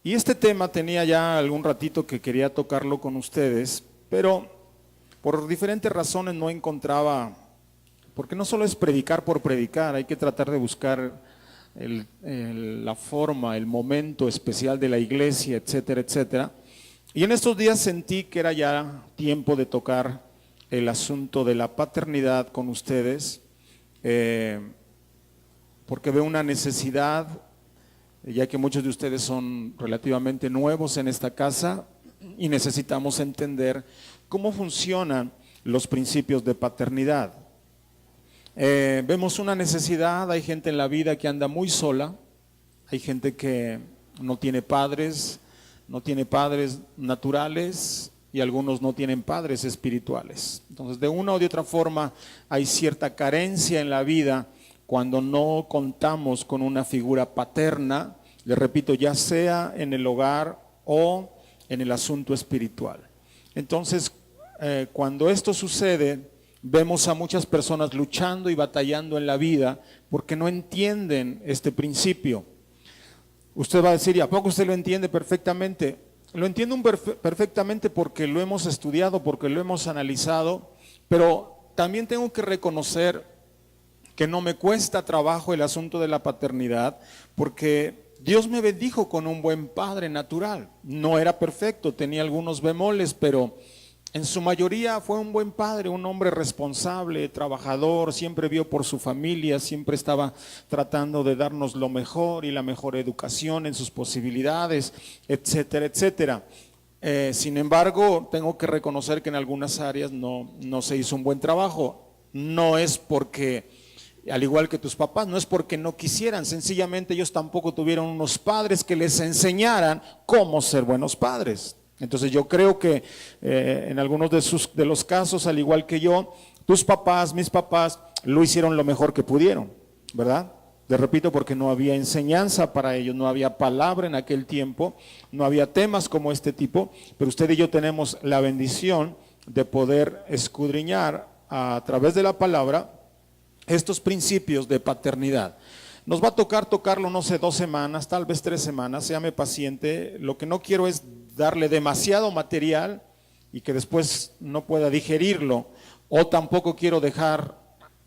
Y este tema tenía ya algún ratito que quería tocarlo con ustedes, pero por diferentes razones no encontraba, porque no solo es predicar por predicar, hay que tratar de buscar la forma, el momento especial de la iglesia, etcétera, etcétera. Y en estos días sentí que era ya tiempo de tocar el asunto de la paternidad con ustedes, porque veo una necesidad, ya que muchos de ustedes son relativamente nuevos en esta casa y necesitamos entender cómo funcionan los principios de paternidad. Vemos una necesidad, hay gente en la vida que anda muy sola, hay gente que no tiene padres naturales y algunos no tienen padres espirituales. Entonces, de una o de otra forma hay cierta carencia en la vida cuando no contamos con una figura paterna, les repito, ya sea en el hogar o en el asunto espiritual. Entonces, cuando esto sucede, vemos a muchas personas luchando y batallando en la vida porque no entienden este principio. Usted va a decir, ¿y a poco usted lo entiende perfectamente? Lo entiendo perfectamente porque lo hemos estudiado, porque lo hemos analizado, pero también tengo que reconocer que no me cuesta trabajo el asunto de la paternidad, porque Dios me bendijo con un buen padre natural. No era perfecto, tenía algunos bemoles, pero en su mayoría fue un buen padre, un hombre responsable, trabajador, siempre vio por su familia, siempre estaba tratando de darnos lo mejor y la mejor educación en sus posibilidades, etcétera, etcétera. Sin embargo, tengo que reconocer que en algunas áreas no se hizo un buen trabajo. No es porque, al igual que tus papás, no es porque no quisieran, sencillamente ellos tampoco tuvieron unos padres que les enseñaran cómo ser buenos padres. Entonces yo creo que en algunos de los casos, al igual que yo, tus papás, mis papás, lo hicieron lo mejor que pudieron, ¿verdad? Les repito, porque no había enseñanza para ellos, no había palabra en aquel tiempo, no había temas como este tipo, pero usted y yo tenemos la bendición de poder escudriñar a través de la palabra estos principios de paternidad. Nos va a tocar tocarlo, no sé, 2 semanas, tal vez 3 semanas, séame paciente. Lo que no quiero es darle demasiado material y que después no pueda digerirlo, o tampoco quiero dejar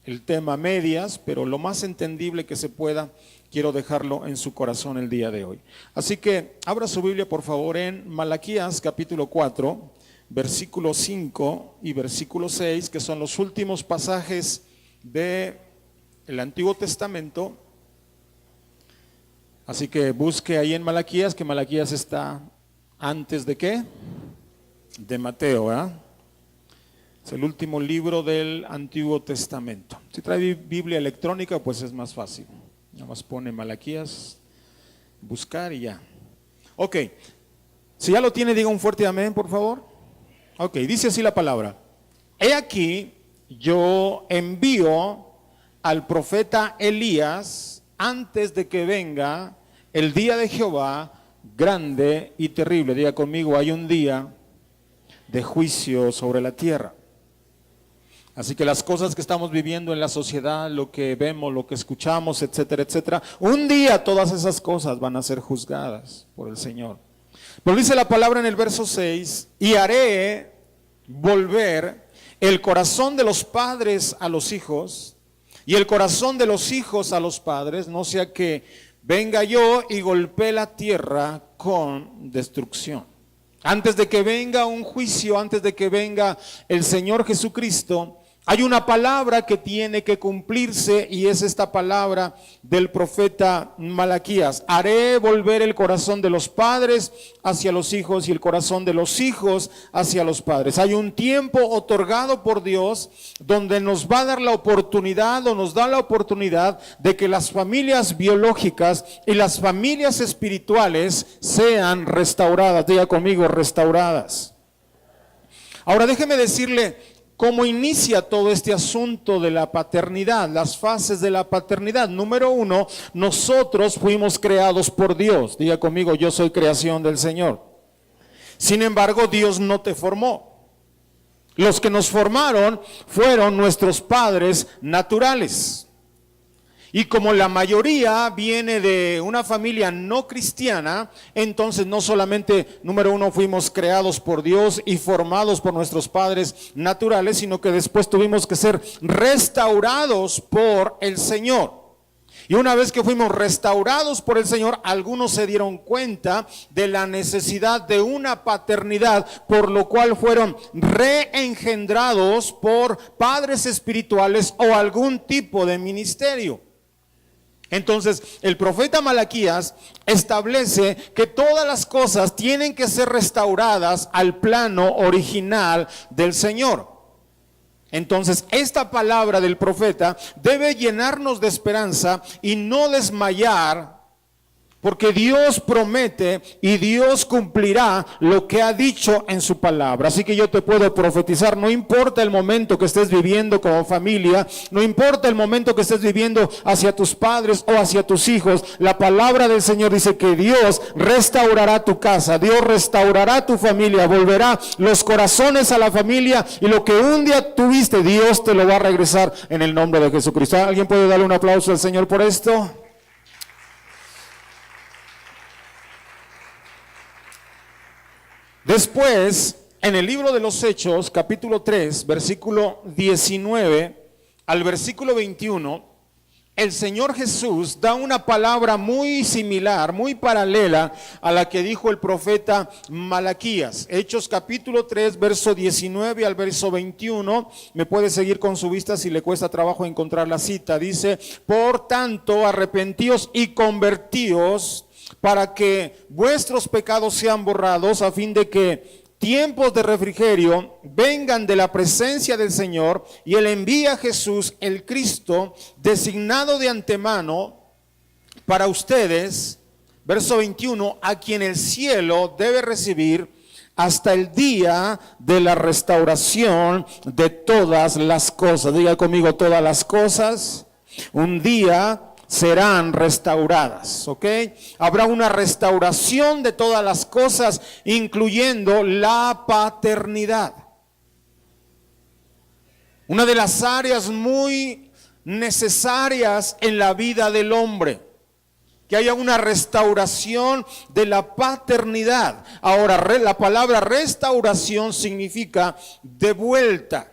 el tema a medias, pero lo más entendible que se pueda, quiero dejarlo en su corazón el día de hoy. Así que abra su Biblia por favor en Malaquías capítulo 4, versículo 5 y versículo 6, que son los últimos pasajes del Antiguo Testamento. Así que busque ahí en Malaquías, que Malaquías está antes de ¿qué? De Mateo, ¿verdad? Es el último libro del Antiguo Testamento. Si trae Biblia electrónica, pues es más fácil. Nada más pone Malaquías, buscar y ya. Ok, si ya lo tiene, diga un fuerte amén, por favor. Ok, dice así la palabra. He aquí, yo envío al profeta Elías antes de que venga el día de Jehová grande y terrible. Diga conmigo, hay un día de juicio sobre la tierra. Así que las cosas que estamos viviendo en la sociedad, lo que vemos, lo que escuchamos, etcétera, etcétera, un día todas esas cosas van a ser juzgadas por el Señor. Pero dice la palabra en el verso 6, y haré volver el corazón de los padres a los hijos y el corazón de los hijos a los padres, no sea que venga yo y golpee la tierra con destrucción. Antes de que venga un juicio, antes de que venga el Señor Jesucristo, hay una palabra que tiene que cumplirse y es esta palabra del profeta Malaquías. Haré volver el corazón de los padres hacia los hijos y el corazón de los hijos hacia los padres. Hay un tiempo otorgado por Dios donde nos va a dar la oportunidad o nos da la oportunidad de que las familias biológicas y las familias espirituales sean restauradas. Diga conmigo, restauradas. Ahora déjeme decirle cómo inicia todo este asunto de la paternidad, las fases de la paternidad. Número 1, nosotros fuimos creados por Dios. Diga conmigo, yo soy creación del Señor. Sin embargo, Dios no te formó. Los que nos formaron fueron nuestros padres naturales. Y como la mayoría viene de una familia no cristiana, entonces no solamente, número uno, fuimos creados por Dios y formados por nuestros padres naturales, sino que después tuvimos que ser restaurados por el Señor. Y una vez que fuimos restaurados por el Señor, algunos se dieron cuenta de la necesidad de una paternidad, por lo cual fueron reengendrados por padres espirituales o algún tipo de ministerio. Entonces, el profeta Malaquías establece que todas las cosas tienen que ser restauradas al plano original del Señor. Entonces, esta palabra del profeta debe llenarnos de esperanza y no desmayar, porque Dios promete y Dios cumplirá lo que ha dicho en su palabra. Así que yo te puedo profetizar, no importa el momento que estés viviendo como familia, no importa el momento que estés viviendo hacia tus padres o hacia tus hijos, la palabra del Señor dice que Dios restaurará tu casa, Dios restaurará tu familia, volverá los corazones a la familia, y lo que un día tuviste, Dios te lo va a regresar en el nombre de Jesucristo. ¿Alguien puede darle un aplauso al Señor por esto? Después, en el libro de los Hechos, capítulo 3, versículo 19 al versículo 21, el Señor Jesús da una palabra muy similar, muy paralela a la que dijo el profeta Malaquías. Hechos capítulo 3, verso 19 al verso 21, me puede seguir con su vista si le cuesta trabajo encontrar la cita. Dice: por tanto, arrepentíos y convertíos, para que vuestros pecados sean borrados, a fin de que tiempos de refrigerio vengan de la presencia del Señor, y Él envía a Jesús el Cristo, designado de antemano para ustedes, verso 21, a quien el cielo debe recibir hasta el día de la restauración de todas las cosas. Diga conmigo: todas las cosas un día serán restauradas, ¿ok? Habrá una restauración de todas las cosas, incluyendo la paternidad. Una de las áreas muy necesarias en la vida del hombre, que haya una restauración de la paternidad. Ahora, la palabra restauración significa de vuelta,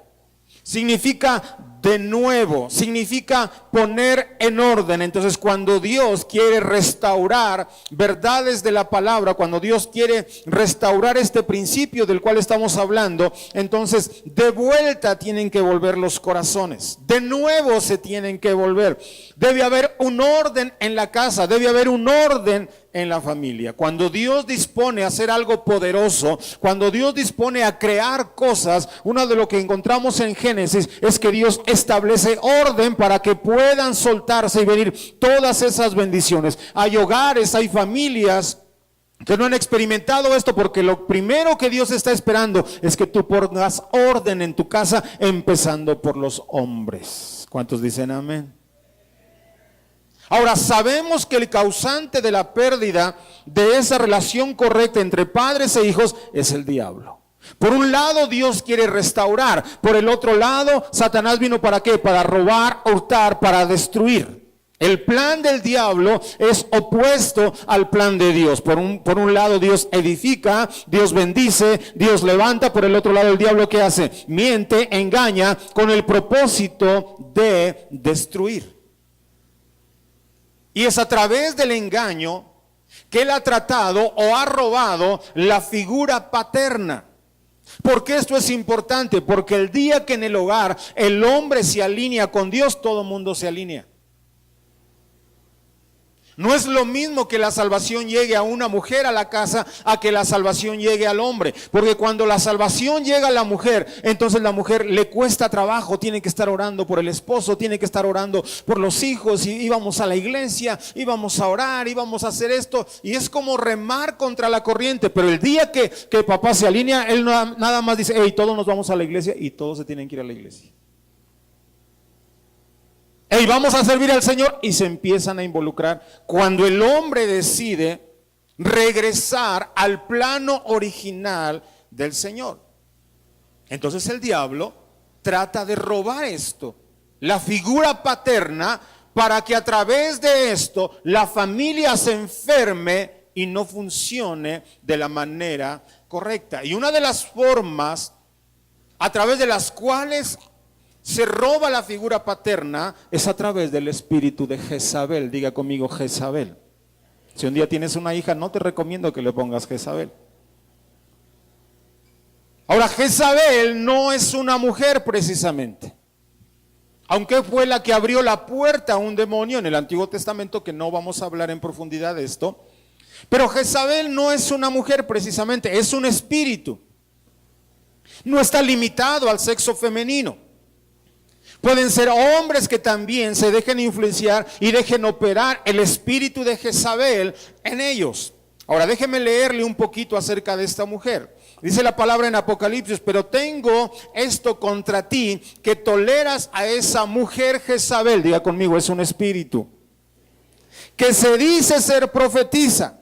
significa de nuevo, significa poner en orden. Entonces, cuando Dios quiere restaurar verdades de la palabra, cuando Dios quiere restaurar este principio del cual estamos hablando, entonces de vuelta tienen que volver los corazones, de nuevo se tienen que volver. Debe haber un orden en la casa, debe haber un orden en la familia. Cuando Dios dispone a hacer algo poderoso, cuando Dios dispone a crear cosas, uno de lo que encontramos en Génesis es que Dios establece orden para que puedan soltarse y venir todas esas bendiciones. Hay hogares, hay familias que no han experimentado esto, porque lo primero que Dios está esperando es que tú pongas orden en tu casa, empezando por los hombres. ¿Cuántos dicen amén? Ahora, sabemos que el causante de la pérdida de esa relación correcta entre padres e hijos es el diablo. Por un lado, Dios quiere restaurar. Por el otro lado, Satanás vino ¿para qué? Para robar, hurtar, para destruir. El plan del diablo es opuesto al plan de Dios. Por un lado, Dios edifica, Dios bendice, Dios levanta. Por el otro lado, el diablo ¿qué hace? Miente, engaña, con el propósito de destruir. Y es a través del engaño que él ha tratado o ha robado la figura paterna. ¿Por qué esto es importante? Porque el día que en el hogar el hombre se alinea con Dios, todo el mundo se alinea. No es lo mismo que la salvación llegue a una mujer a la casa a que la salvación llegue al hombre. Porque cuando la salvación llega a la mujer, entonces la mujer le cuesta trabajo, tiene que estar orando por el esposo, tiene que estar orando por los hijos, y íbamos a la iglesia, íbamos a orar, íbamos a hacer esto, y es como remar contra la corriente. Pero el día que papá se alinea, él nada más dice: hey, todos nos vamos a la iglesia, y todos se tienen que ir a la iglesia. Hey, vamos a servir al Señor, y se empiezan a involucrar. Cuando el hombre decide regresar al plano original del Señor, entonces el diablo trata de robar esto, la figura paterna, para que a través de esto la familia se enferme y no funcione de la manera correcta. Y una de las formas a través de las cuales se roba la figura paterna es a través del espíritu de Jezabel. Diga conmigo, Jezabel. Si un día tienes una hija, no te recomiendo que le pongas Jezabel. Ahora, Jezabel no es una mujer precisamente, aunque fue la que abrió la puerta a un demonio en el Antiguo Testamento, que no vamos a hablar en profundidad de esto. Pero Jezabel no es una mujer precisamente, es un espíritu. No está limitado al sexo femenino. Pueden ser hombres que también se dejen influenciar y dejen operar el espíritu de Jezabel en ellos. Ahora déjeme leerle un poquito acerca de esta mujer. Dice la palabra en Apocalipsis: pero tengo esto contra ti, que toleras a esa mujer Jezabel. Diga conmigo, es un espíritu que se dice ser profetisa.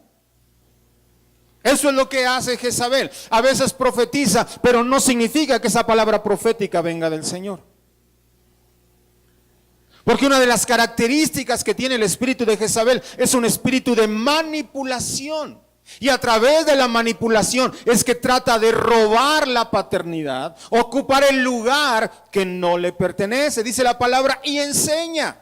Eso es lo que hace Jezabel. A veces profetiza, pero no significa que esa palabra profética venga del Señor. Porque una de las características que tiene el espíritu de Jezabel es un espíritu de manipulación. Y a través de la manipulación es que trata de robar la paternidad, ocupar el lugar que no le pertenece. Dice la palabra, y enseña.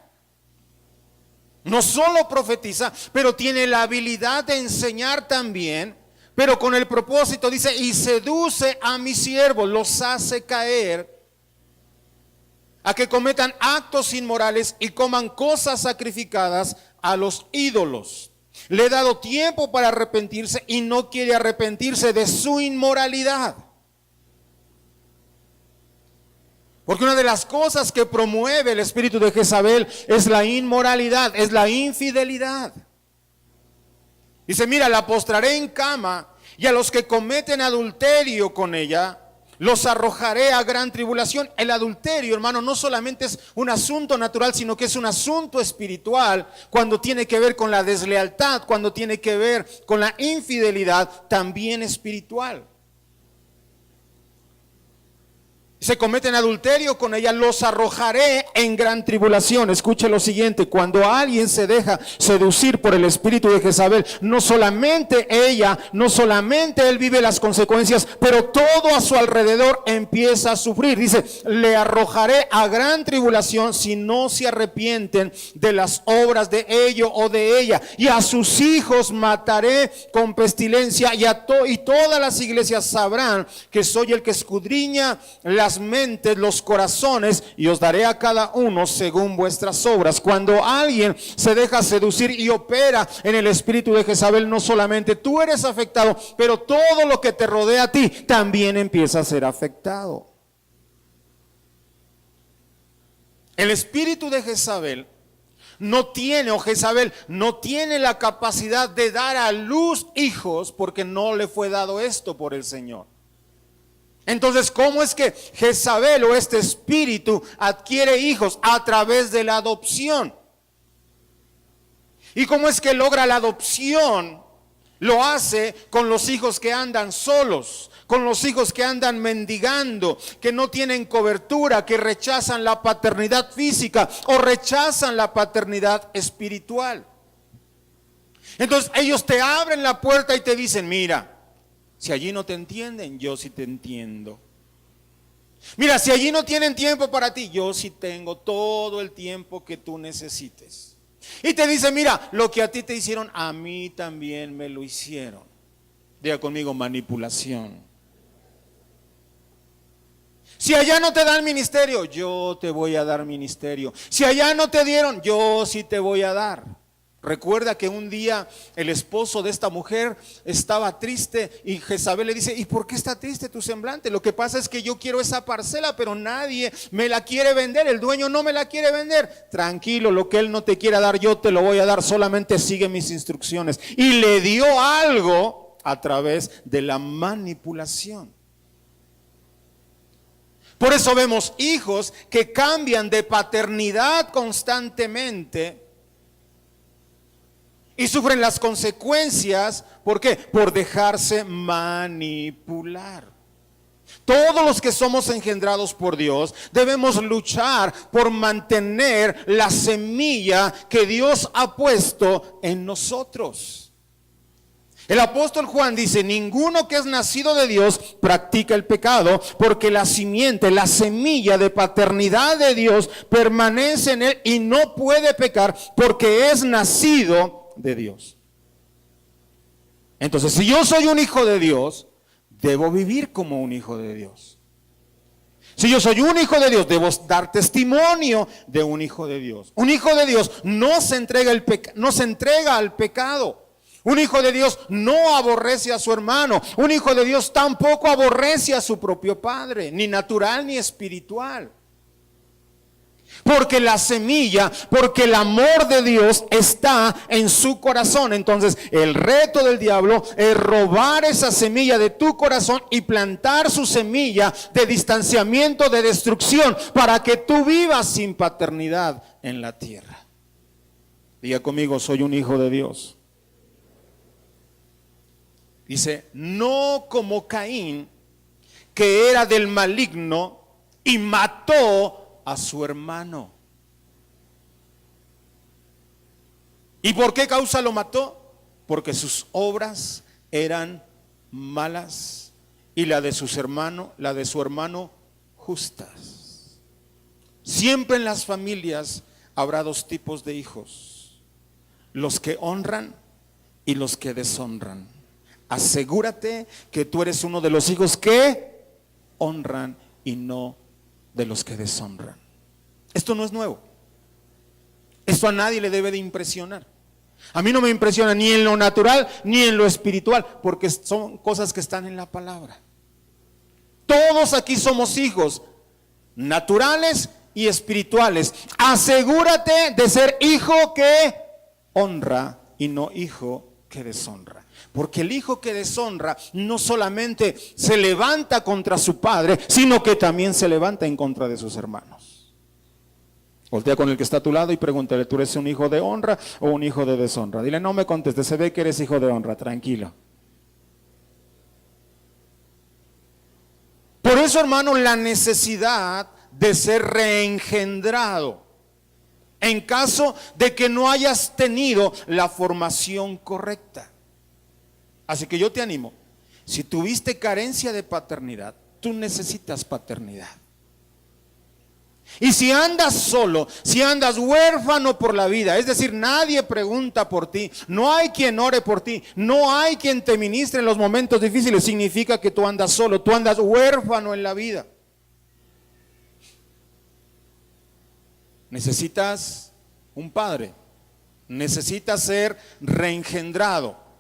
No solo profetiza, pero tiene la habilidad de enseñar también. Pero con el propósito, dice, y seduce a mis siervos, los hace caer a que cometan actos inmorales y coman cosas sacrificadas a los ídolos. Le he dado tiempo para arrepentirse y no quiere arrepentirse de su inmoralidad. Porque una de las cosas que promueve el espíritu de Jezabel es la inmoralidad, es la infidelidad. Dice, mira, la postraré en cama y a los que cometen adulterio con ella los arrojaré a gran tribulación. El adulterio, hermano, no solamente es un asunto natural, sino que es un asunto espiritual. Cuando tiene que ver con la deslealtad, cuando tiene que ver con la infidelidad, también espiritual. Se cometen adulterio con ella, los arrojaré en gran tribulación. Escuche lo siguiente: cuando alguien se deja seducir por el espíritu de Jezabel, no solamente ella, no solamente él vive las consecuencias, pero todo a su alrededor empieza a sufrir. Dice, le arrojaré a gran tribulación si no se arrepienten de las obras de ello o de ella. Y a sus hijos mataré con pestilencia, y todas las iglesias sabrán que soy el que escudriña las mentes, los corazones, y os daré a cada uno según vuestras obras. Cuando alguien se deja seducir y opera en el espíritu de Jezabel, no solamente tú eres afectado, pero todo lo que te rodea a ti también empieza a ser afectado. El espíritu de Jezabel Jezabel no tiene la capacidad de dar a luz hijos, porque no le fue dado esto por el Señor. Entonces, ¿cómo es que Jezabel o este espíritu adquiere hijos? A través de la adopción. ¿Y cómo es que logra la adopción? Lo hace con los hijos que andan solos, con los hijos que andan mendigando, que no tienen cobertura, que rechazan la paternidad física o rechazan la paternidad espiritual. Entonces ellos te abren la puerta y te dicen, mira, si allí no te entienden, yo sí te entiendo. Mira, si allí no tienen tiempo para ti, yo sí tengo todo el tiempo que tú necesites. Y te dice, mira, lo que a ti te hicieron, a mí también me lo hicieron. Diga conmigo, manipulación. Si allá no te dan ministerio, yo te voy a dar ministerio. Si allá no te dieron, yo sí te voy a dar. Recuerda que un día el esposo de esta mujer estaba triste y Jezabel le dice, ¿y por qué está triste tu semblante? Lo que pasa es que yo quiero esa parcela, pero nadie me la quiere vender, el dueño no me la quiere vender. Tranquilo, lo que él no te quiera dar, yo te lo voy a dar, solamente sigue mis instrucciones. Y le dio algo a través de la manipulación. Por eso vemos hijos que cambian de paternidad constantemente y sufren las consecuencias. ¿Por qué? Por dejarse manipular. Todos los que somos engendrados por Dios debemos luchar por mantener la semilla que Dios ha puesto en nosotros. El apóstol Juan dice: ninguno que es nacido de Dios practica el pecado, porque la simiente, la semilla de paternidad de Dios permanece en él y no puede pecar porque es nacido de Dios. Entonces, si yo soy un hijo de Dios, debo vivir como un hijo de Dios. Si yo soy un hijo de Dios, debo dar testimonio de un hijo de Dios. Un hijo de Dios no se entrega al pecado. Un hijo de Dios no aborrece a su hermano. Un hijo de Dios tampoco aborrece a su propio padre, ni natural ni espiritual. Porque la semilla, porque el amor de Dios está en su corazón. Entonces el reto del diablo es robar esa semilla de tu corazón y plantar su semilla de distanciamiento, de destrucción, para que tú vivas sin paternidad en la tierra. Diga conmigo: soy un hijo de Dios. Dice: no como Caín, que era del maligno y mató a su hermano. ¿Y por qué causa lo mató? Porque sus obras eran malas y la de su hermano justas. Siempre en las familias habrá dos tipos de hijos: los que honran y los que deshonran. Asegúrate que tú eres uno de los hijos que honran y no de los que deshonran. Esto no es nuevo. Esto a nadie le debe de impresionar. A mí no me impresiona ni en lo natural ni en lo espiritual, porque son cosas que están en la palabra. Todos aquí somos hijos naturales y espirituales. Asegúrate de ser hijo que honra y no hijo que deshonra. Porque el hijo que deshonra no solamente se levanta contra su padre, sino que también se levanta en contra de sus hermanos. Voltea con el que está a tu lado y pregúntale: ¿tú eres un hijo de honra o un hijo de deshonra? Dile: no me contestes, se ve que eres hijo de honra, tranquilo. Por eso, hermano, la necesidad de ser reengendrado en caso de que no hayas tenido la formación correcta. Así que yo te animo: si tuviste carencia de paternidad, tú necesitas paternidad. Y si andas solo, si andas huérfano por la vida, es decir, nadie pregunta por ti, no hay quien ore por ti, no hay quien te ministre en los momentos difíciles, significa que tú andas solo, tú andas huérfano en la vida. Necesitas un padre, necesitas ser reengendrado.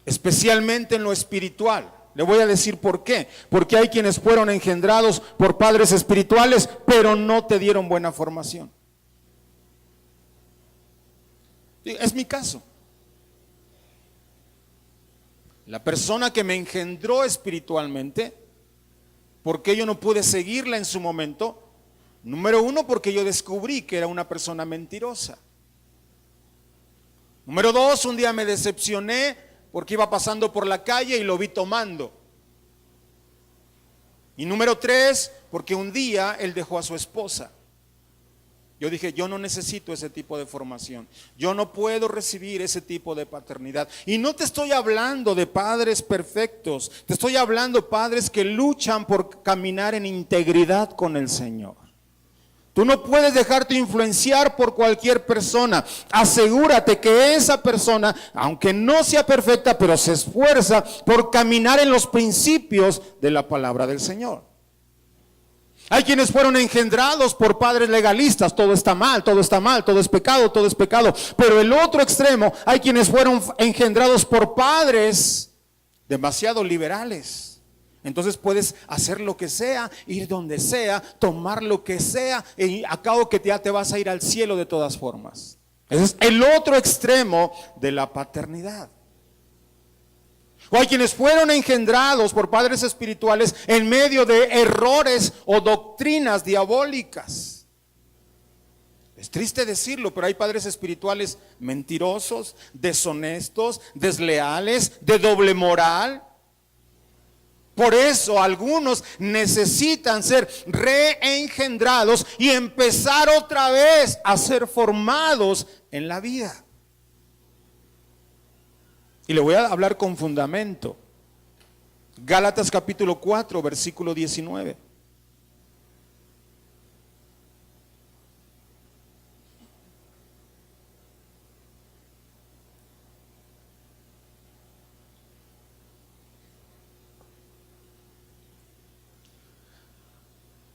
Especialmente en lo espiritual. Le voy a decir por qué. Porque hay quienes fueron engendrados por padres espirituales, pero no te dieron buena formación. Es mi caso. La persona que me engendró espiritualmente, ¿por qué yo no pude seguirla en su momento? Número uno, porque yo descubrí que era una persona mentirosa. Número dos, un día me decepcioné porque iba pasando por la calle y lo vi tomando. Y número tres, porque un día él dejó a su esposa. Yo dije: yo no necesito ese tipo de formación. Yo no puedo recibir ese tipo de paternidad. Y no te estoy hablando de padres perfectos. Te estoy hablando de padres que luchan por caminar en integridad con el Señor. Tú no puedes dejarte influenciar por cualquier persona. Asegúrate que esa persona, aunque no sea perfecta, pero se esfuerza por caminar en los principios de la palabra del Señor. Hay quienes fueron engendrados por padres legalistas: todo está mal, todo está mal, todo es pecado, todo es pecado. Pero el otro extremo, hay quienes fueron engendrados por padres demasiado liberales. Entonces puedes hacer lo que sea, ir donde sea, tomar lo que sea, y a cabo que ya te vas a ir al cielo de todas formas. Ese es el otro extremo de la paternidad. O hay quienes fueron engendrados por padres espirituales en medio de errores o doctrinas diabólicas. Es triste decirlo, pero hay padres espirituales mentirosos, deshonestos, desleales, de doble moral. Por eso algunos necesitan ser reengendrados y empezar otra vez a ser formados en la vida. Y le voy a hablar con fundamento. Gálatas capítulo 4, versículo 19.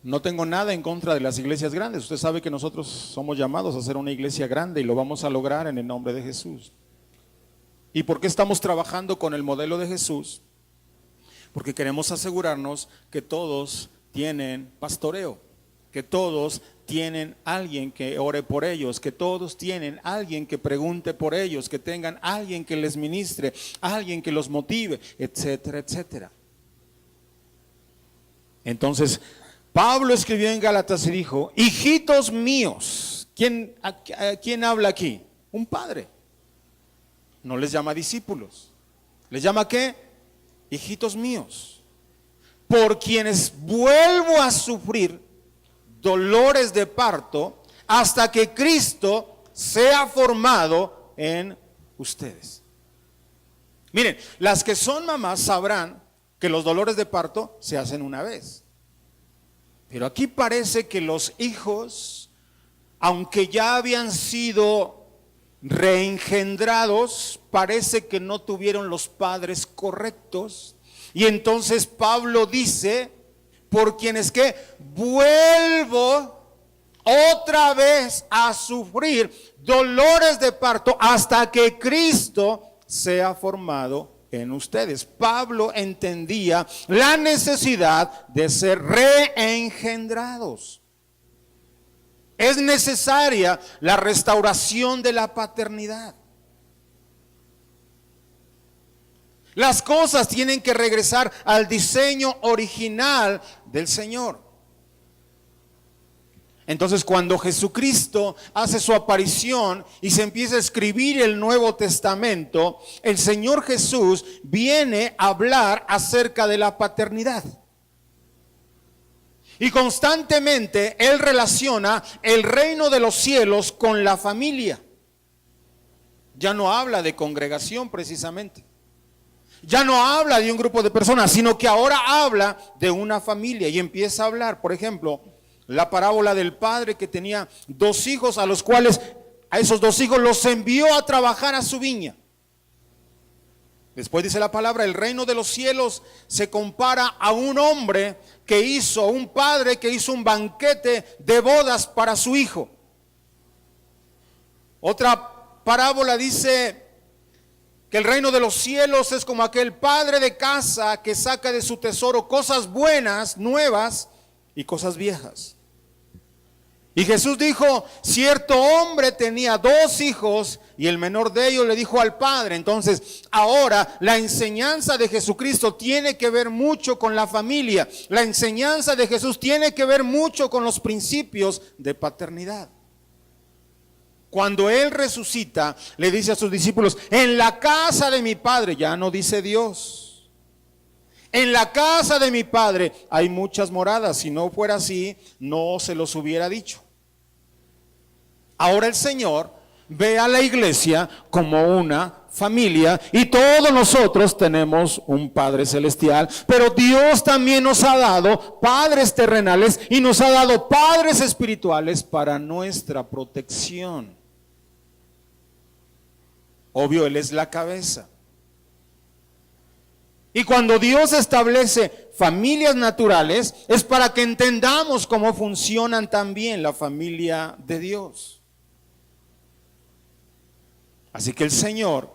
No tengo nada en contra de las iglesias grandes. Usted sabe que nosotros somos llamados a ser una iglesia grande y lo vamos a lograr en el nombre de Jesús. ¿Y por qué estamos trabajando con el modelo de Jesús? Porque queremos asegurarnos que todos tienen pastoreo, que todos tienen alguien que ore por ellos, que todos tienen alguien que pregunte por ellos, que tengan alguien que les ministre, alguien que los motive, etcétera, etcétera. Entonces, Pablo escribió en Gálatas y dijo: hijitos míos. ¿Quién habla aquí? Un padre. No les llama discípulos. ¿Les llama qué? Hijitos míos. Por quienes vuelvo a sufrir dolores de parto hasta que Cristo sea formado en ustedes. Miren, las que son mamás sabrán que los dolores de parto se hacen una vez. Pero aquí parece que los hijos, aunque ya habían sido reengendrados, parece que no tuvieron los padres correctos. Y entonces Pablo dice: por quienes que vuelvo otra vez a sufrir dolores de parto hasta que Cristo sea formado en ustedes. Pablo entendía la necesidad de ser reengendrados. Es necesaria la restauración de la paternidad. Las cosas tienen que regresar al diseño original del Señor. Entonces, cuando Jesucristo hace su aparición y se empieza a escribir el Nuevo Testamento, el Señor Jesús viene a hablar acerca de la paternidad. Y constantemente Él relaciona el reino de los cielos con la familia. Ya no habla de congregación precisamente. Ya no habla de un grupo de personas, sino que ahora habla de una familia. Y empieza a hablar, por ejemplo, la parábola del padre que tenía 2 hijos, a los cuales a esos 2 hijos los envió a trabajar a su viña. Después dice la palabra: el reino de los cielos se compara a un hombre que hizo, un padre que hizo un banquete de bodas para su hijo. Otra parábola dice que el reino de los cielos es como aquel padre de casa que saca de su tesoro cosas buenas, nuevas, y cosas viejas. Y Jesús dijo: cierto hombre tenía 2 hijos y el menor de ellos le dijo al padre. Entonces, ahora la enseñanza de Jesucristo tiene que ver mucho con la familia. La enseñanza de Jesús tiene que ver mucho con los principios de paternidad. Cuando Él resucita, le dice a sus discípulos: en la casa de mi Padre, ya no dice Dios, en la casa de mi Padre hay muchas moradas. Si no fuera así, no se los hubiera dicho. Ahora el Señor ve a la iglesia como una familia y todos nosotros tenemos un Padre celestial, pero Dios también nos ha dado padres terrenales y nos ha dado padres espirituales para nuestra protección. Obvio, Él es la cabeza. Y cuando Dios establece familias naturales, es para que entendamos cómo funcionan también la familia de Dios. Así que el Señor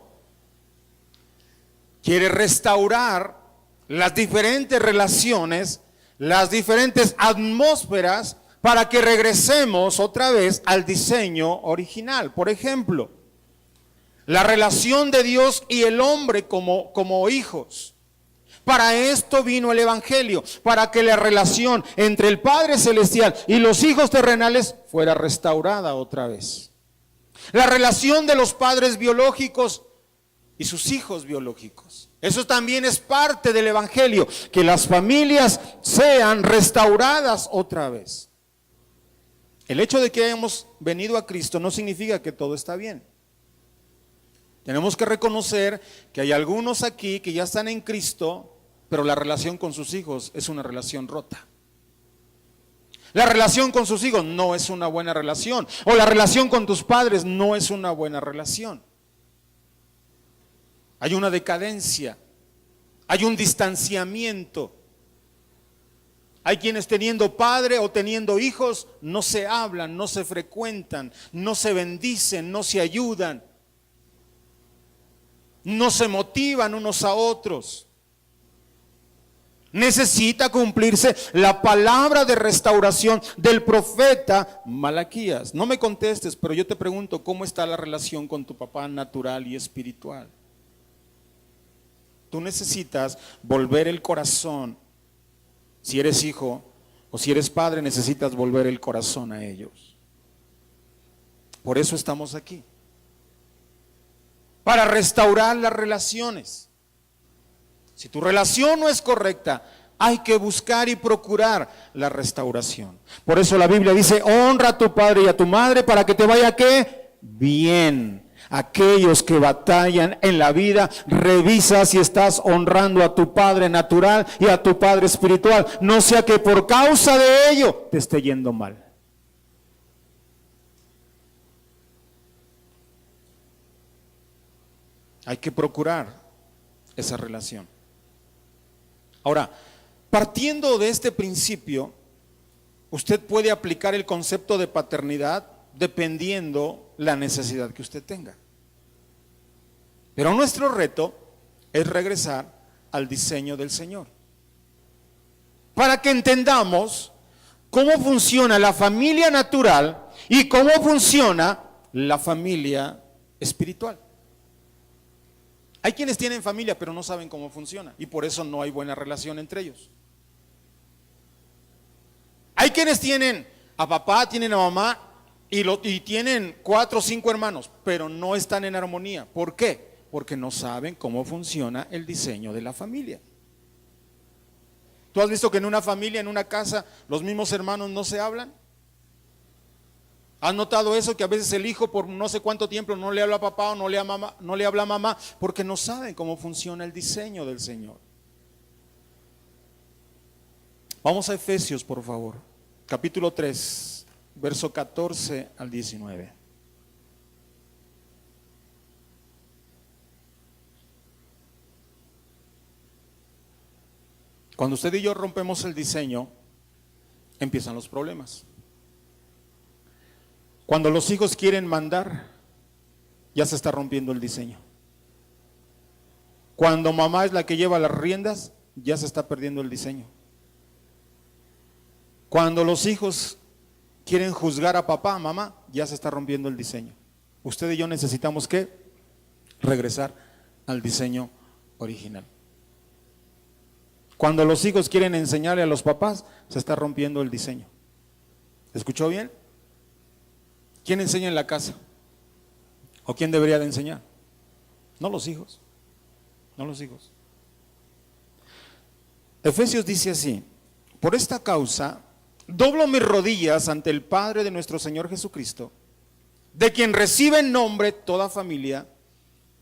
quiere restaurar las diferentes relaciones, las diferentes atmósferas, para que regresemos otra vez al diseño original. Por ejemplo, la relación de Dios y el hombre como hijos. Para esto vino el Evangelio, para que la relación entre el Padre Celestial y los hijos terrenales fuera restaurada otra vez. La relación de los padres biológicos y sus hijos biológicos. Eso también es parte del evangelio, que las familias sean restauradas otra vez. El hecho de que hayamos venido a Cristo no significa que todo está bien. Tenemos que reconocer que hay algunos aquí que ya están en Cristo, pero la relación con sus hijos es una relación rota. La relación con sus hijos no es una buena relación, o la relación con tus padres no es una buena relación. Hay una decadencia, hay un distanciamiento. Hay quienes teniendo padre o teniendo hijos no se hablan, no se frecuentan, no se bendicen, no se ayudan, no se motivan unos a otros. Necesita cumplirse la palabra de restauración del profeta Malaquías. No me contestes, pero yo te pregunto, ¿cómo está la relación con tu papá natural y espiritual? Tú necesitas volver el corazón. Si eres hijo o si eres padre, necesitas volver el corazón a ellos. Por eso estamos aquí. Para restaurar las relaciones. Si tu relación no es correcta, hay que buscar y procurar la restauración. Por eso la Biblia dice, honra a tu padre y a tu madre para que te vaya ¿qué? Bien. Aquellos que batallan en la vida, revisa si estás honrando a tu padre natural y a tu padre espiritual. No sea que por causa de ello te esté yendo mal. Hay que procurar esa relación. Ahora, partiendo de este principio, usted puede aplicar el concepto de paternidad dependiendo la necesidad que usted tenga. Pero nuestro reto es regresar al diseño del Señor, para que entendamos cómo funciona la familia natural y cómo funciona la familia espiritual. Hay quienes tienen familia pero no saben cómo funciona y por eso no hay buena relación entre ellos. Hay quienes tienen a papá, tienen a mamá y tienen 4 o 5 hermanos, pero no están en armonía. ¿Por qué? Porque no saben cómo funciona el diseño de la familia. ¿Tú has visto que en una familia, en una casa, los mismos hermanos no se hablan? ¿Has notado eso? Que a veces el hijo por no sé cuánto tiempo no le habla a papá o no le habla a mamá, porque no saben cómo funciona el diseño del Señor. Vamos a Efesios, por favor, capítulo 3, verso 14 al 19. Cuando usted y yo rompemos el diseño, empiezan los problemas. Cuando los hijos quieren mandar, ya se está rompiendo el diseño. Cuando mamá es la que lleva las riendas, ya se está perdiendo el diseño. Cuando los hijos quieren juzgar a papá, mamá, ya se está rompiendo el diseño. Usted y yo necesitamos ¿qué? Regresar al diseño original. Cuando los hijos quieren enseñarle a los papás, se está rompiendo el diseño. ¿Escuchó bien? ¿Quién enseña en la casa? ¿O quién debería de enseñar? No los hijos. No los hijos. Efesios dice así: por esta causa doblo mis rodillas ante el Padre de nuestro Señor Jesucristo, de quien recibe en nombre toda familia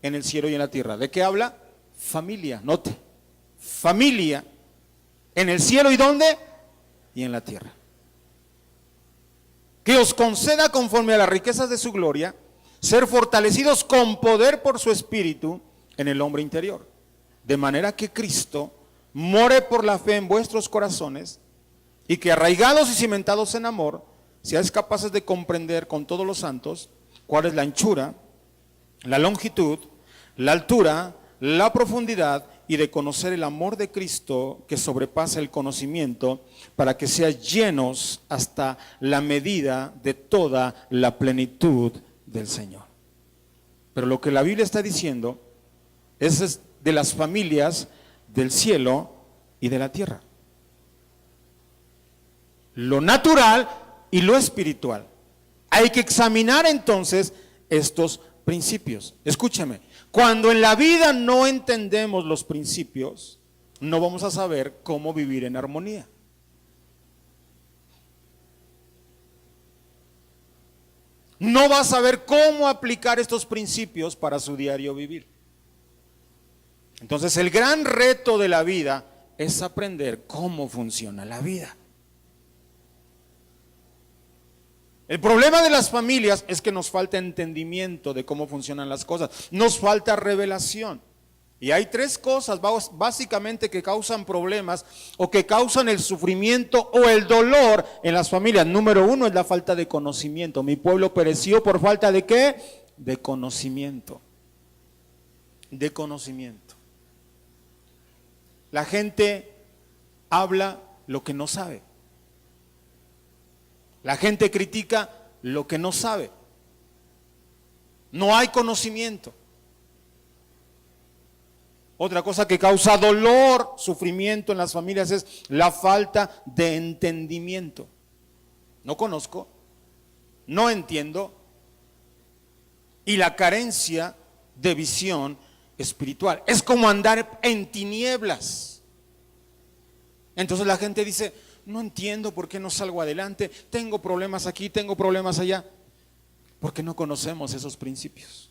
en el cielo y en la tierra. ¿De qué habla? Familia, note. Familia en el cielo y ¿dónde? Y en la tierra. Que os conceda conforme a las riquezas de su gloria, ser fortalecidos con poder por su espíritu en el hombre interior, de manera que Cristo more por la fe en vuestros corazones, y que arraigados y cimentados en amor, seáis capaces de comprender con todos los santos cuál es la anchura, la longitud, la altura, la profundidad, y de conocer el amor de Cristo que sobrepasa el conocimiento, para que seas llenos hasta la medida de toda la plenitud del Señor. Pero lo que la Biblia está diciendo es de las familias del cielo y de la tierra. Lo natural y lo espiritual. Hay que examinar entonces estos principios. Escúchame, Cuando en la vida no entendemos los principios, no vamos a saber cómo vivir en armonía. No va a saber cómo aplicar estos principios para su diario vivir. Entonces, el gran reto de la vida es aprender cómo funciona la vida. El problema de las familias es que nos falta entendimiento de cómo funcionan las cosas. Nos falta revelación. Y hay tres cosas básicamente que causan problemas o que causan el sufrimiento o el dolor en las familias. Número uno es la falta de conocimiento. Mi pueblo pereció por falta ¿de qué? De conocimiento. De conocimiento. La gente habla lo que no sabe. La gente critica lo que no sabe. No hay conocimiento. Otra cosa que causa dolor, sufrimiento en las familias es la falta de entendimiento. No conozco, no entiendo, y la carencia de visión espiritual. Es como andar en tinieblas. Entonces la gente dice, no entiendo por qué no salgo adelante, tengo problemas aquí, tengo problemas allá, porque no conocemos esos principios.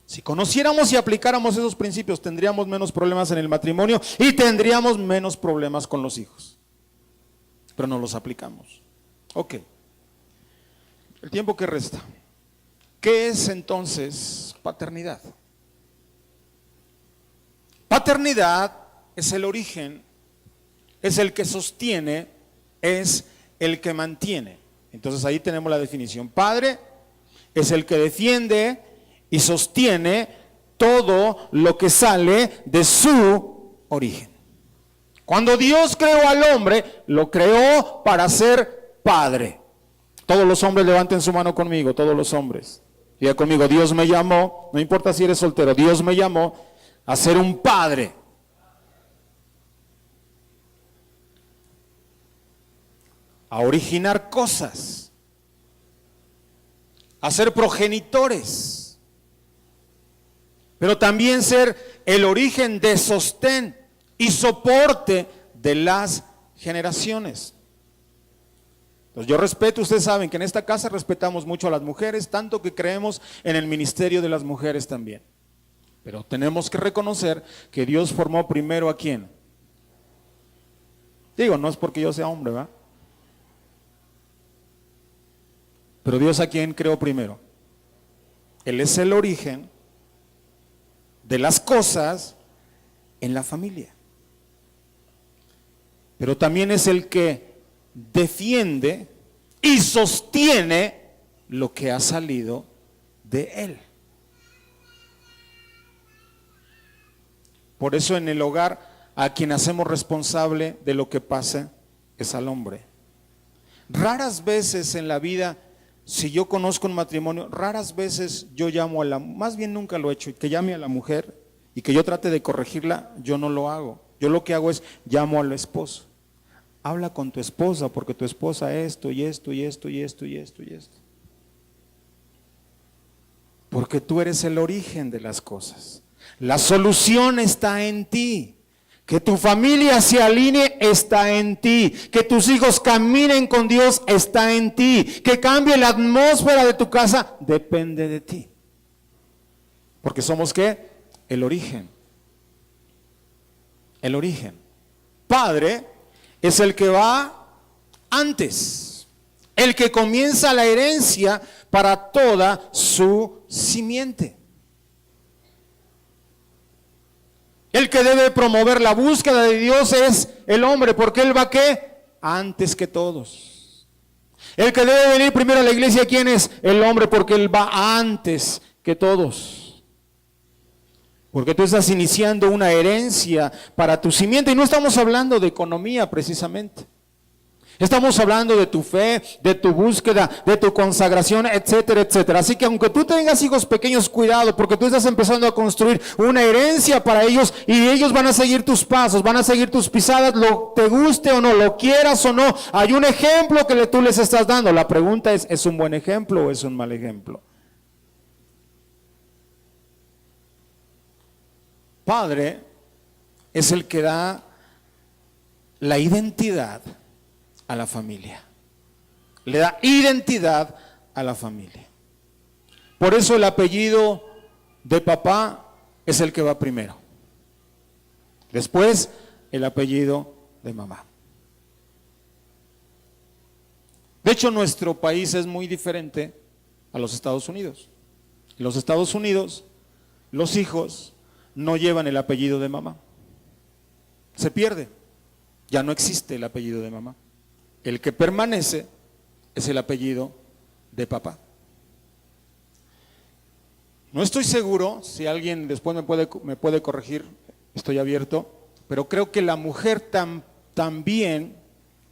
Si conociéramos y aplicáramos esos principios, tendríamos menos problemas en el matrimonio y tendríamos menos problemas con los hijos. Pero no los aplicamos. Ok. El tiempo que resta. ¿Qué es entonces paternidad? Paternidad es el origen, es el que sostiene, es el que mantiene. Entonces ahí tenemos la definición. Padre es el que defiende y sostiene todo lo que sale de su origen. Cuando Dios creó al hombre, lo creó para ser padre. Todos los hombres levanten su mano conmigo, todos los hombres. Diga conmigo, Dios me llamó, no importa si eres soltero, Dios me llamó a ser un padre. A originar cosas. A ser progenitores. Pero también ser el origen de sostén y soporte de las generaciones. Entonces yo respeto, ustedes saben que en esta casa respetamos mucho a las mujeres, tanto que creemos en el ministerio de las mujeres también. Pero tenemos que reconocer que Dios formó primero ¿a quién? Digo, no es porque yo sea hombre, ¿verdad? Pero Dios ¿a quién creó primero? Él es el origen de las cosas en la familia. Pero también es el que defiende y sostiene lo que ha salido de él. Por eso en el hogar a quien hacemos responsable de lo que pasa es al hombre. Raras veces en la vida, si yo conozco un matrimonio, raras veces yo llamo a la, más bien nunca lo he hecho, que llame a la mujer y que yo trate de corregirla, yo no lo hago. Yo lo que hago es llamo al esposo. Habla con tu esposa porque tu esposa esto y esto y esto y esto y esto y esto. Porque tú eres el origen de las cosas. La solución está en ti. Que tu familia se alinee está en ti. Que tus hijos caminen con Dios está en ti. Que cambie la atmósfera de tu casa depende de ti. Porque somos ¿qué? El origen. El origen. Padre es el que va antes. El que comienza la herencia para toda su simiente. El que debe promover la búsqueda de Dios es el hombre, porque él va ¿qué? Antes que todos. El que debe venir primero a la iglesia, ¿quién es? El hombre, porque él va antes que todos. Porque tú estás iniciando una herencia para tu simiente, y no estamos hablando de economía precisamente. Estamos hablando de tu fe, de tu búsqueda, de tu consagración, etcétera, etcétera. Así que aunque tú tengas hijos pequeños, cuidado, porque tú estás empezando a construir una herencia para ellos y ellos van a seguir tus pasos, van a seguir tus pisadas, lo te guste o no, lo quieras o no. Hay un ejemplo que tú les estás dando. La pregunta ¿es un buen ejemplo o es un mal ejemplo? padre es el que da la identidad a la familia. Le da identidad a la familia. Por eso el apellido de papá es el que va primero. Después, el apellido de mamá. De hecho, nuestro país es muy diferente a los Estados Unidos. En los Estados Unidos, los hijos no llevan el apellido de mamá. Se pierde. Ya no existe el apellido de mamá. El que permanece es el apellido de papá. No estoy seguro, si alguien después me puede corregir, estoy abierto, pero creo que la mujer también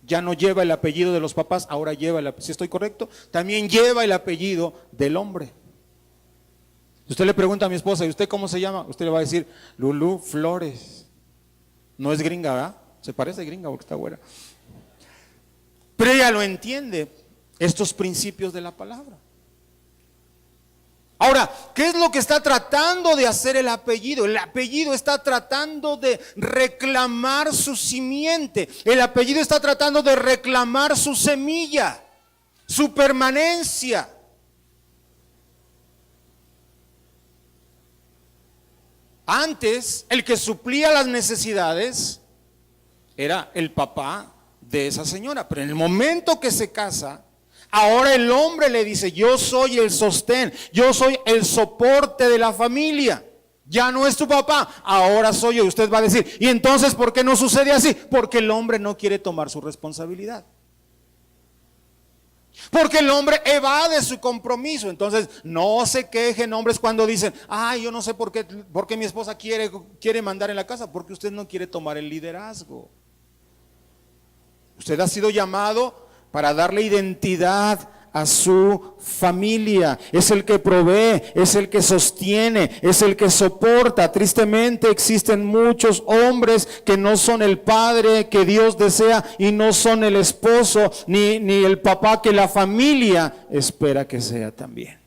ya no lleva el apellido de los papás, ahora lleva, si estoy correcto, también lleva el apellido del hombre. Si usted le pregunta a mi esposa, ¿y usted cómo se llama? Usted le va a decir, Lulú Flores. No es gringa, ¿verdad? Se parece gringa porque está güera. Pero ella lo entiende, estos principios de la palabra. Ahora, ¿qué es lo que está tratando de hacer el apellido? El apellido está tratando de reclamar su simiente. El apellido está tratando de reclamar su semilla, su permanencia. Antes, el que suplía las necesidades era el papá de esa señora, pero en el momento que se casa, ahora el hombre le dice, yo soy el sostén, yo soy el soporte de la familia. Ya no es tu papá, ahora soy yo. Y usted va a decir, ¿y entonces por qué no sucede así? Porque el hombre no quiere tomar su responsabilidad. Porque el hombre evade su compromiso. Entonces no se quejen hombres cuando dicen, ay, yo no sé por qué mi esposa quiere mandar en la casa. Porque usted no quiere tomar el liderazgo. Usted ha sido llamado para darle identidad a su familia. Es el que provee, es el que sostiene, es el que soporta. Tristemente existen muchos hombres que no son el padre que Dios desea y no son el esposo ni el papá que la familia espera que sea también.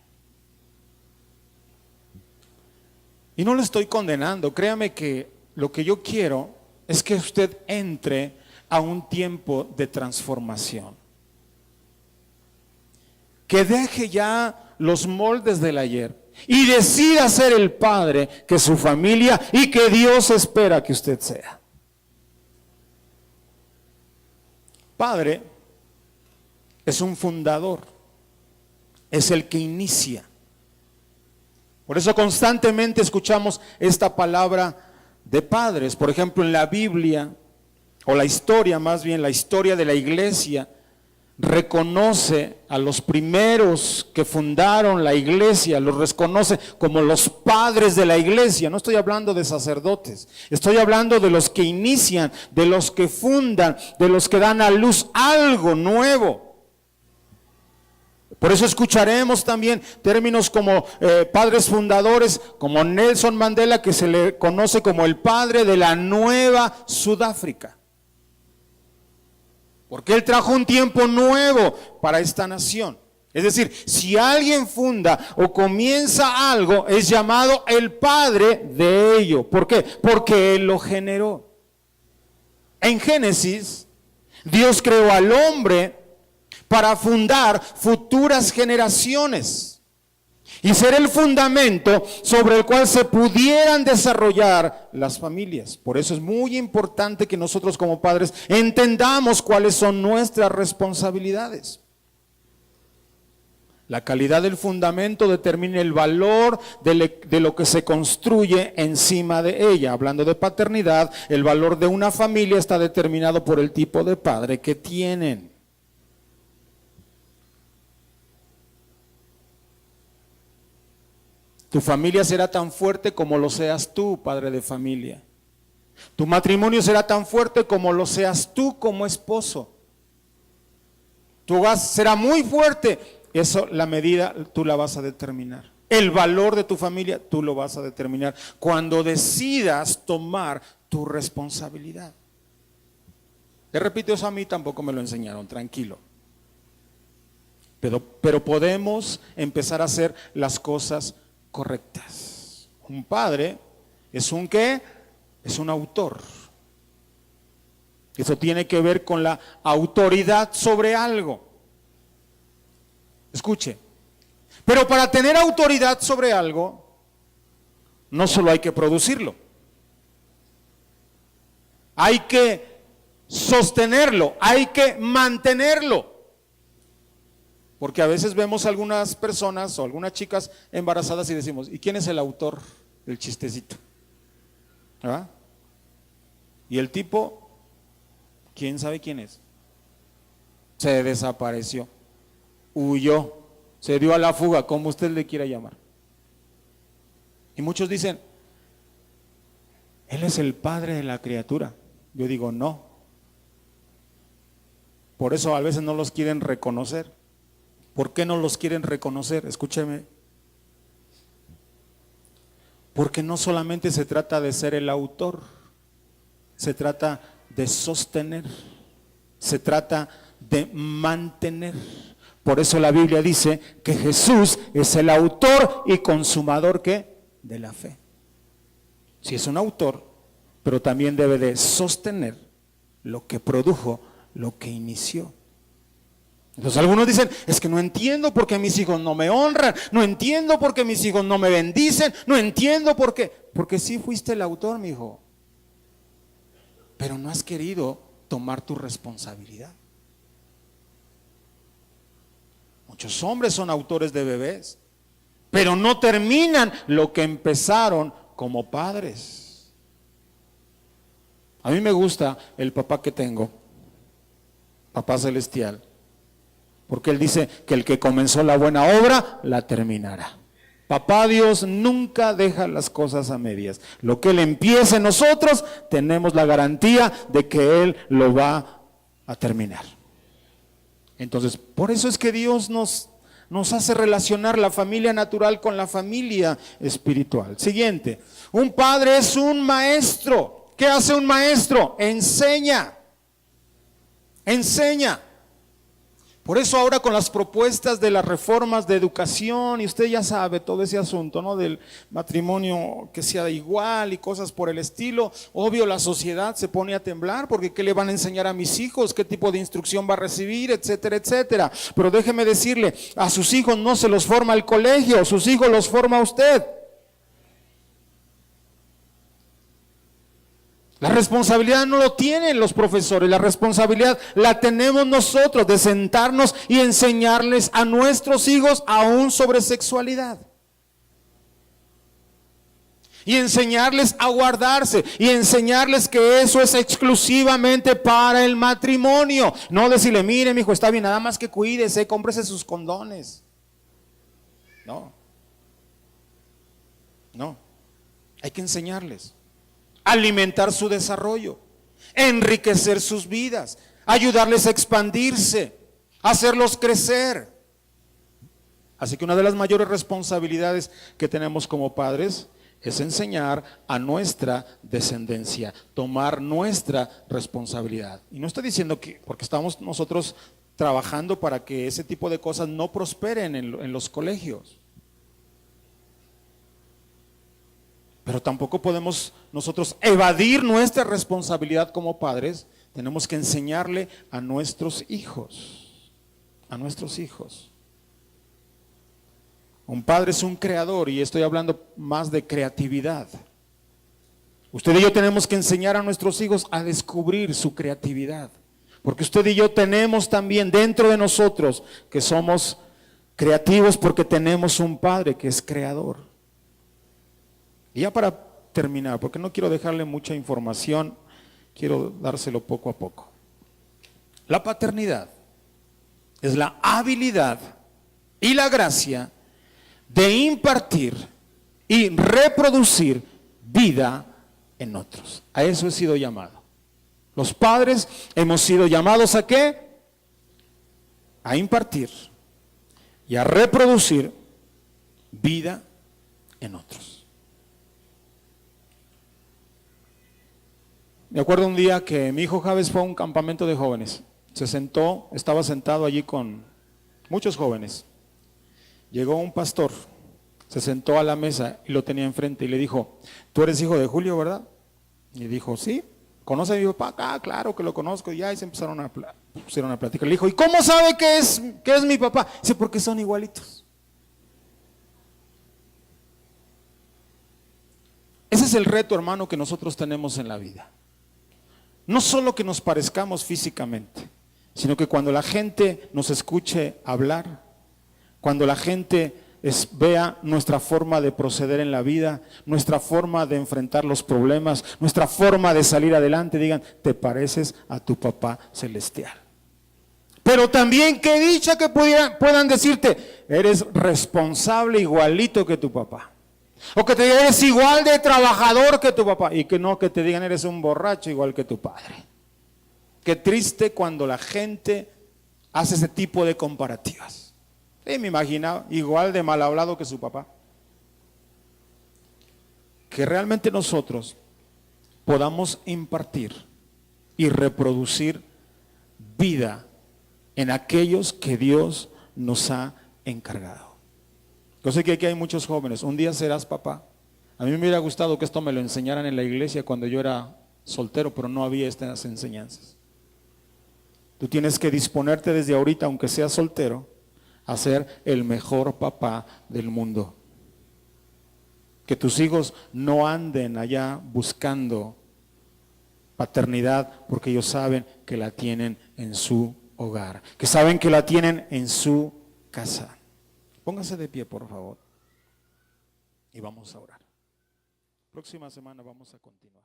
Y no lo estoy condenando, créame que lo que yo quiero es que usted entre a un tiempo de transformación. Que deje ya los moldes del ayer y decida ser el padre que su familia y que Dios espera que usted sea. Padre es un fundador, es el que inicia. Por eso constantemente escuchamos esta palabra de padres. Por ejemplo, en la Biblia, o la historia más bien, la historia de la iglesia, reconoce a los primeros que fundaron la iglesia, los reconoce como los padres de la iglesia. No estoy hablando de sacerdotes, estoy hablando de los que inician, de los que fundan, de los que dan a luz algo nuevo. Por eso escucharemos también términos como padres fundadores, como Nelson Mandela, que se le conoce como el padre de la nueva Sudáfrica. Porque él trajo un tiempo nuevo para esta nación. Es decir, si alguien funda o comienza algo, es llamado el padre de ello. ¿Por qué? Porque él lo generó. En Génesis, Dios creó al hombre para fundar futuras generaciones y ser el fundamento sobre el cual se pudieran desarrollar las familias. Por eso es muy importante que nosotros como padres entendamos cuáles son nuestras responsabilidades. La calidad del fundamento determina el valor de lo que se construye encima de ella. Hablando de paternidad, el valor de una familia está determinado por el tipo de padre que tienen. Tu familia será tan fuerte como lo seas tú, padre de familia. Tu matrimonio será tan fuerte como lo seas tú como esposo. Tu hogar será muy fuerte. Eso, la medida, tú la vas a determinar. El valor de tu familia, tú lo vas a determinar cuando decidas tomar tu responsabilidad. Te repito, eso a mí tampoco me lo enseñaron, tranquilo. Pero podemos empezar a hacer las cosas correctas. Un padre ¿Es un qué? Es un autor. Eso tiene que ver con la autoridad sobre algo. Escuche, pero para tener autoridad sobre algo, no solo hay que producirlo, hay que sostenerlo, hay que mantenerlo. Porque a veces vemos algunas personas o algunas chicas embarazadas y decimos, ¿y quién es el autor del chistecito? ¿Ah? Y el tipo, ¿quién sabe quién es? Se desapareció, huyó, se dio a la fuga, como usted le quiera llamar. Y muchos dicen, él es el padre de la criatura. Yo digo, no. Por eso a veces no los quieren reconocer. ¿Por qué no los quieren reconocer? Escúcheme. Porque no solamente se trata de ser el autor, se trata de sostener, se trata de mantener. Por eso la Biblia dice que Jesús es el autor y consumador ¿qué? De la fe. Sí, es un autor, pero también debe de sostener lo que produjo, lo que inició. Entonces algunos dicen, es que no entiendo por qué mis hijos no me honran, no entiendo por qué mis hijos no me bendicen, no entiendo por qué. Porque sí fuiste el autor, mi hijo, pero no has querido tomar tu responsabilidad. Muchos hombres son autores de bebés, pero no terminan lo que empezaron como padres. A mí me gusta el papá que tengo, papá celestial, porque él dice que el que comenzó la buena obra, la terminará. Papá Dios nunca deja las cosas a medias. Lo que Él empiece en nosotros, tenemos la garantía de que Él lo va a terminar. Entonces, por eso es que Dios nos hace relacionar la familia natural con la familia espiritual. Siguiente, un padre es un maestro. ¿Qué hace un maestro? Enseña. Enseña. Por eso ahora con las propuestas de las reformas de educación, y usted ya sabe todo ese asunto, ¿no? Del matrimonio que sea igual y cosas por el estilo, obvio la sociedad se pone a temblar porque ¿qué le van a enseñar a mis hijos? ¿Qué tipo de instrucción va a recibir? Etcétera, etcétera. Pero déjeme decirle, a sus hijos no se los forma el colegio, sus hijos los forma usted. La responsabilidad no lo tienen los profesores, la responsabilidad la tenemos nosotros de sentarnos y enseñarles a nuestros hijos aún sobre sexualidad. Y enseñarles a guardarse, y enseñarles que eso es exclusivamente para el matrimonio. No decirle, mire, mi hijo, está bien, nada más que cuídese, cómprese sus condones. No. No. Hay que enseñarles. Alimentar su desarrollo, enriquecer sus vidas, ayudarles a expandirse, hacerlos crecer. Así que una de las mayores responsabilidades que tenemos como padres es enseñar a nuestra descendencia, tomar nuestra responsabilidad. Y no estoy diciendo que, porque estamos nosotros trabajando para que ese tipo de cosas no prosperen en los colegios. Pero tampoco podemos nosotros evadir nuestra responsabilidad como padres. Tenemos que enseñarle a nuestros hijos. A nuestros hijos. Un padre es un creador y estoy hablando más de creatividad. Usted y yo tenemos que enseñar a nuestros hijos a descubrir su creatividad. Porque usted y yo tenemos también dentro de nosotros que somos creativos porque tenemos un padre que es creador. Y ya para terminar, porque no quiero dejarle mucha información, quiero dárselo poco a poco. La paternidad es la habilidad y la gracia de impartir y reproducir vida en otros. A eso he sido llamado. Los padres hemos sido llamados ¿a qué? A impartir y a reproducir vida en otros. Me acuerdo un día que mi hijo Javes fue a un campamento de jóvenes. Se sentó, estaba sentado allí con muchos jóvenes. Llegó un pastor, Se sentó a la mesa y lo tenía enfrente y le dijo, tú eres hijo de Julio, ¿verdad? Y dijo, sí. ¿Conoce a mi papá? Ah, claro que lo conozco. Y ya, y se pusieron a platicar. Le dijo, ¿y cómo sabe que es mi papá? Dice, porque son igualitos. Ese es el reto, hermano, que nosotros tenemos en la vida. No solo que nos parezcamos físicamente, sino que cuando la gente nos escuche hablar, cuando la gente vea nuestra forma de proceder en la vida, nuestra forma de enfrentar los problemas, nuestra forma de salir adelante, digan, te pareces a tu papá celestial. Pero también qué dicha que puedan decirte, eres responsable igualito que tu papá. O que te digan, eres igual de trabajador que tu papá. Y que no, que te digan, eres un borracho igual que tu padre. Qué triste cuando la gente hace ese tipo de comparativas. Sí, me imaginaba, igual de mal hablado que su papá. Que realmente nosotros podamos impartir y reproducir vida en aquellos que Dios nos ha encargado. Yo sé que aquí hay muchos jóvenes, un día serás papá. A mí me hubiera gustado que esto me lo enseñaran en la iglesia cuando yo era soltero, pero no había estas enseñanzas. Tú tienes que disponerte desde ahorita, aunque seas soltero, a ser el mejor papá del mundo. Que tus hijos no anden allá buscando paternidad porque ellos saben que la tienen en su hogar, que saben que la tienen en su casa. Póngase de pie, por favor, y vamos a orar. Próxima semana vamos a continuar.